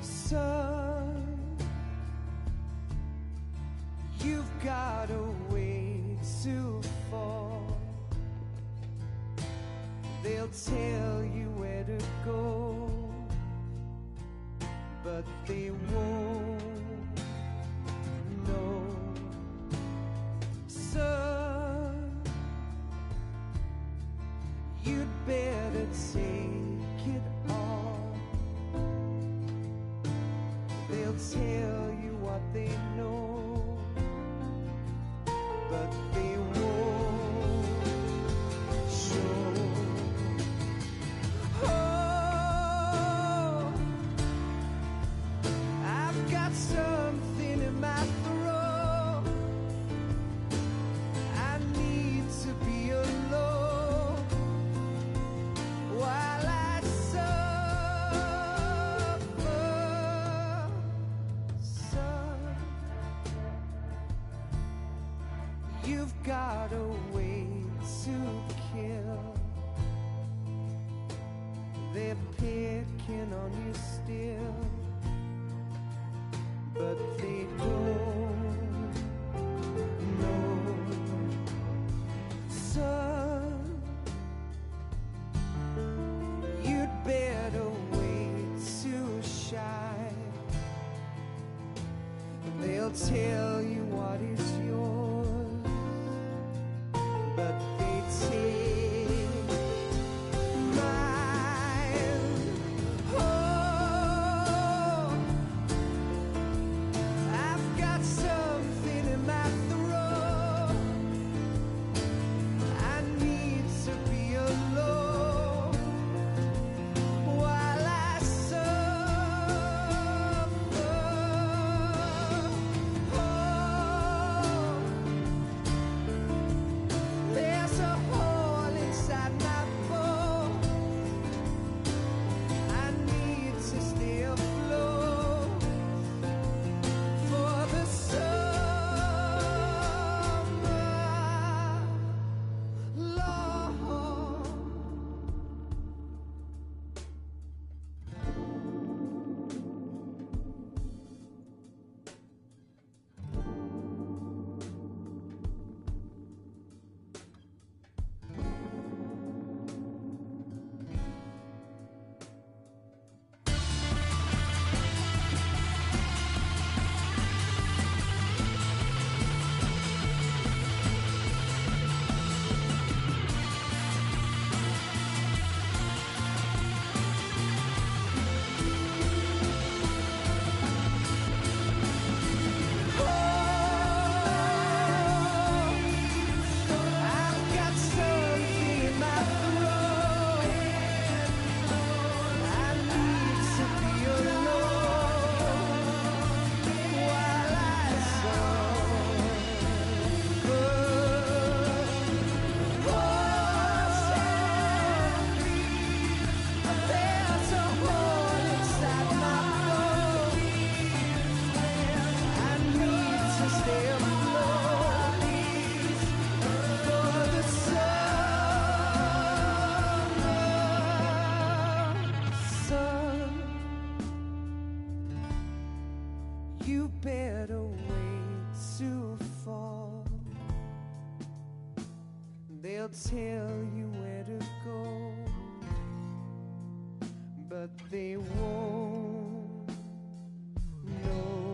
Son, you've got a way to fall. They'll tell you where to go, but they won't know. Son, you'd better take it all. They'll tell you what they know, but they won't show. Oh, I've got something in my throat. I need to be alone while I suffer. Son, you've got a way to kill. They're picking on you still, but they don't know. Son, you'd better wait to shine. They'll tell you what is yours, but they take mine. Oh, I've got some They'll tell you where to go, but they won't know.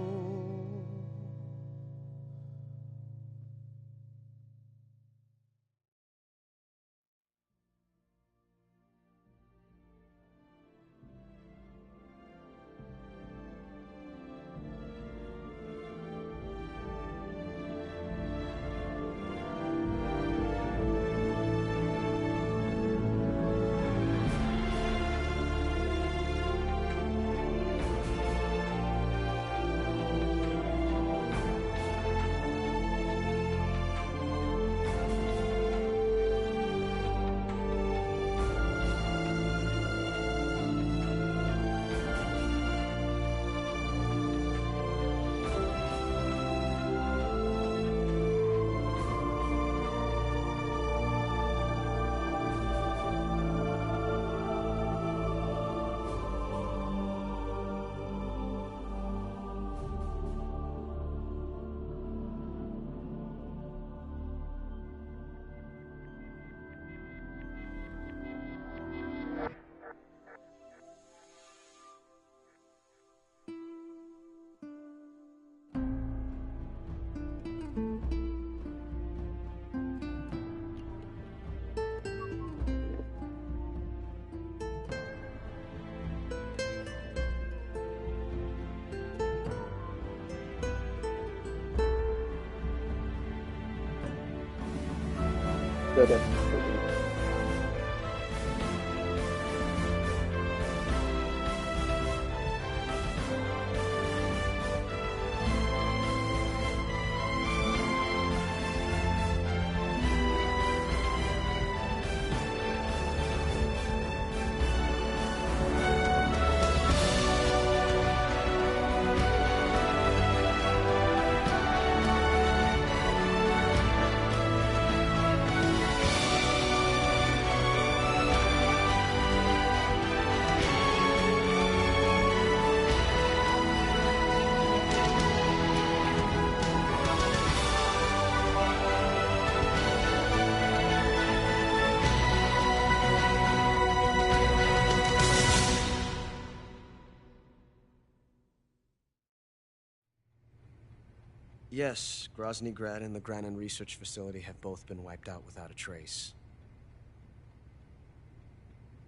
Yes, Grozny Grad and the Granin Research Facility have both been wiped out without a trace.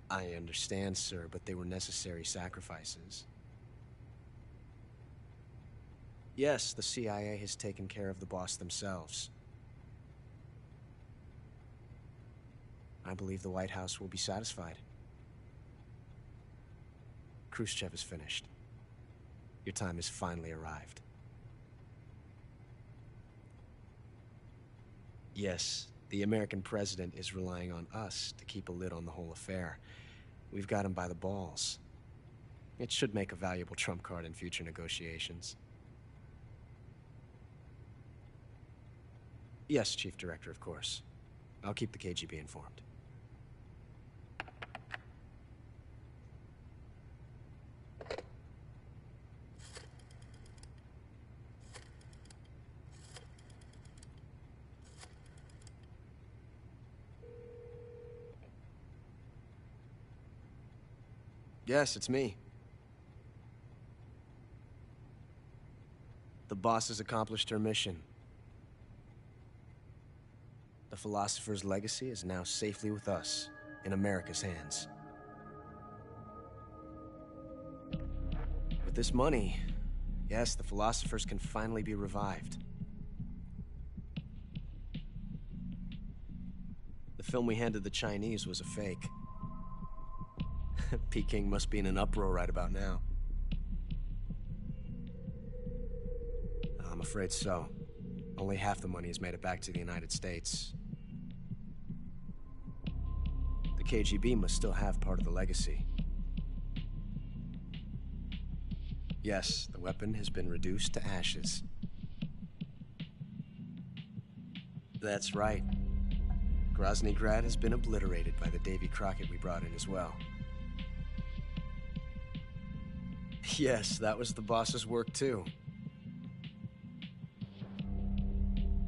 I understand, sir, but they were necessary sacrifices. Yes, the CIA has taken care of the boss themselves. I believe the White House will be satisfied. Khrushchev is finished. Your time has finally arrived. Yes, the American president is relying on us to keep a lid on the whole affair. We've got him by the balls. It should make a valuable trump card in future negotiations. Yes, Chief Director, of course. I'll keep the KGB informed. Yes, it's me. The boss has accomplished her mission. The philosopher's legacy is now safely with us, in America's hands. With this money, yes, the philosophers can finally be revived. The film we handed the Chinese was a fake. Peking must be in an uproar right about now. I'm afraid so. Only half the money has made it back to the United States. The KGB must still have part of the legacy. Yes, the weapon has been reduced to ashes. That's right. Grozny Grad has been obliterated by the Davy Crockett we brought in as well. Yes, that was the boss's work too.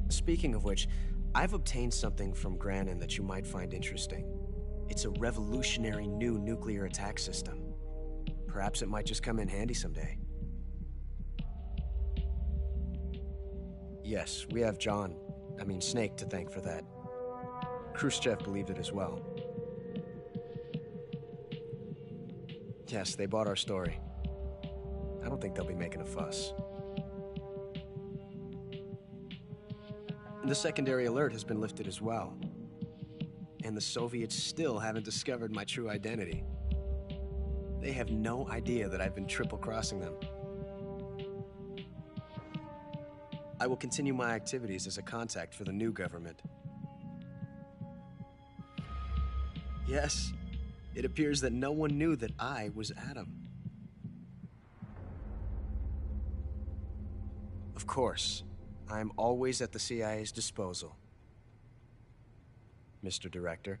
Speaking of which, I've obtained something from Granin that you might find interesting. It's a revolutionary new nuclear attack system. Perhaps it might just come in handy someday. Yes, we have Snake to thank for that. Khrushchev believed it as well. Yes, they bought our story. I don't think they'll be making a fuss. The secondary alert has been lifted as well. And the Soviets still haven't discovered my true identity. They have no idea that I've been triple-crossing them. I will continue my activities as a contact for the new government. Yes, it appears that no one knew that I was Adam. Of course, I'm always at the CIA's disposal, Mr. Director.